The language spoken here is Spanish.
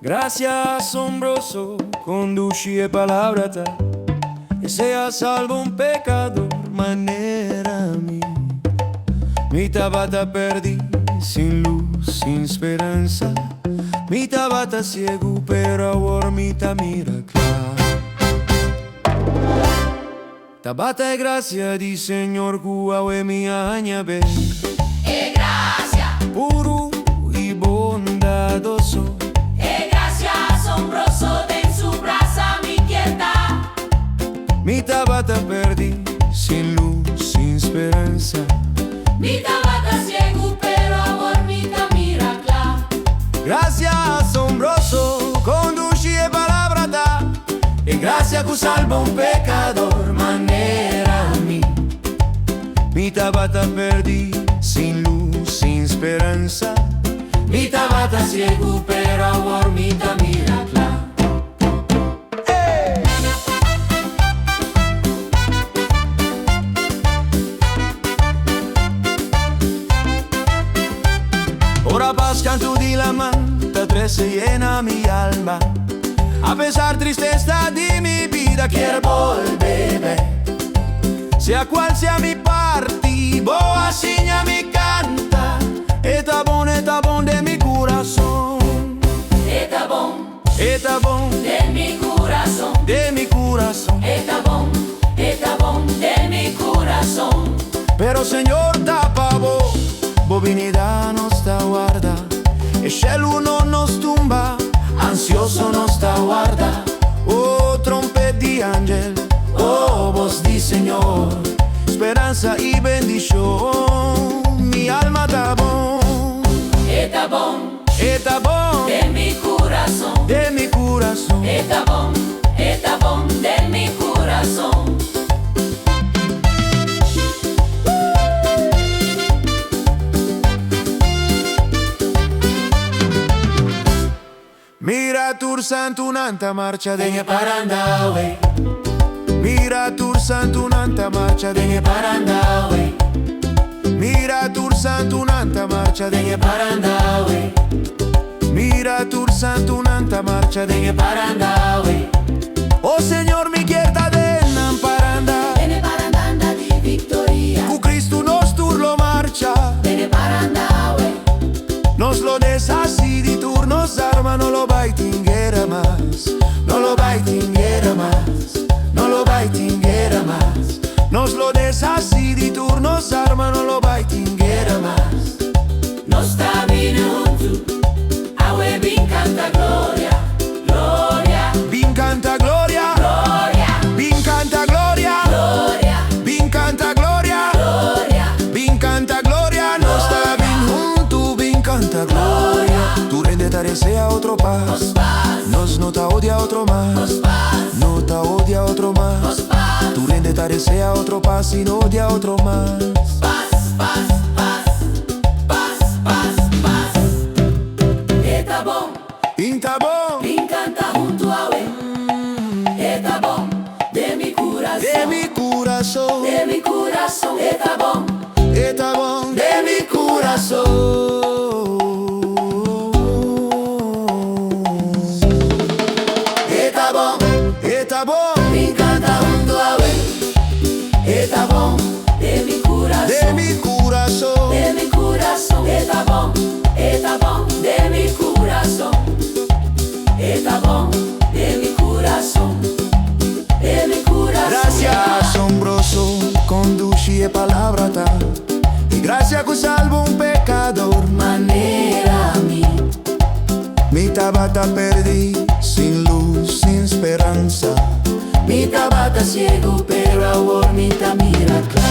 Gracia asombroso conduci e palabrata, e sea salvo un pecador manerami. Mi tabata perdí sin luz, sin esperanza. Mi tabata ciego, pero ahora mi mira clara. Tabata e gracia di Señor Cuaue mi añabe. E gracia Puro y bondadoso, e gracia asombroso de en su brasa mi quieta. mi tabata perdí sin luz, sin esperanza. Mi tabata ciego, pero ahora mi mira clara. Gracia asombroso conduci e palabrata, e gracia que salva un pecador manera a mí. Mi tabata perdí sin luz, sin esperanza. Mi tabata ciego, pero ahora mi mira clara. Ora paz canto di la manta, trece llena mi alma. A pesar tristeza de mi vida quiero volver. Sea cual sea mi parte, boa signa mi canta. Está bon de mi corazón. Está bon de mi corazón. mi corazón. Está bon de mi corazón. Pero Señor tapa bovinidad nos está guarda. El cielo no nos tumba, ansioso nos está guarda. Oh, trompet di ángel, oh, voz di Señor, esperanza y bendición. Mi alma está bon de mi corazón. de mi corazón. Está bon de mi corazón. Mira tur santo un'anta marcia degne parandawe. Mira tur santo un'anta marcia degne parandawe. Mira tur santo un'anta marcia degne parandawe. Mira tur santo un'anta marcia degne parandawe. Oh Señor, mi quieta dennan paranda. Dene parandanda di victoria. Cu Cristo nos tur lo marcha. Dene parandawe. Nos lo desasí di turnos arma, no lo baitinguera más. No lo baitinguera más. No lo baitinguera más. Nos lo desasí di turnos arma, no lo baitinguera más. Nos sta bene junto. Awe bin canta gloria. Gloria. Bin canta gloria. Gloria. Bin canta gloria. Gloria. Bin canta gloria. Gloria. Bin canta gloria. No está bien junto, bin canta gloria. Tu rende tare sea otro paz. Paz. Nos no te odia otro más. Paz. No te odia otro más. Paz. Tu rende tare sea otro paz y no odia otro más. Paz. Paz. Paz. Paz. Paz. Paz. Está bon. Inta bon Bin canta junto a we. Está bon de mi corazón. de mi corazón. De mi corazón. Está bon. Está bon de mi corazón. Está bon Bin canta junto a we. Está bon de mi corazón. de mi corazón. De mi corazón. Está bon de mi corazón. Está bon de mi corazón. De mi corazón. Gracia asombroso conduci e palabrata, y gracia que salvo un pecador Manera a mí. Mi tabata perdí sin luz, sin esperanza. Mi tabata ciego, pero ahora mi mira clara.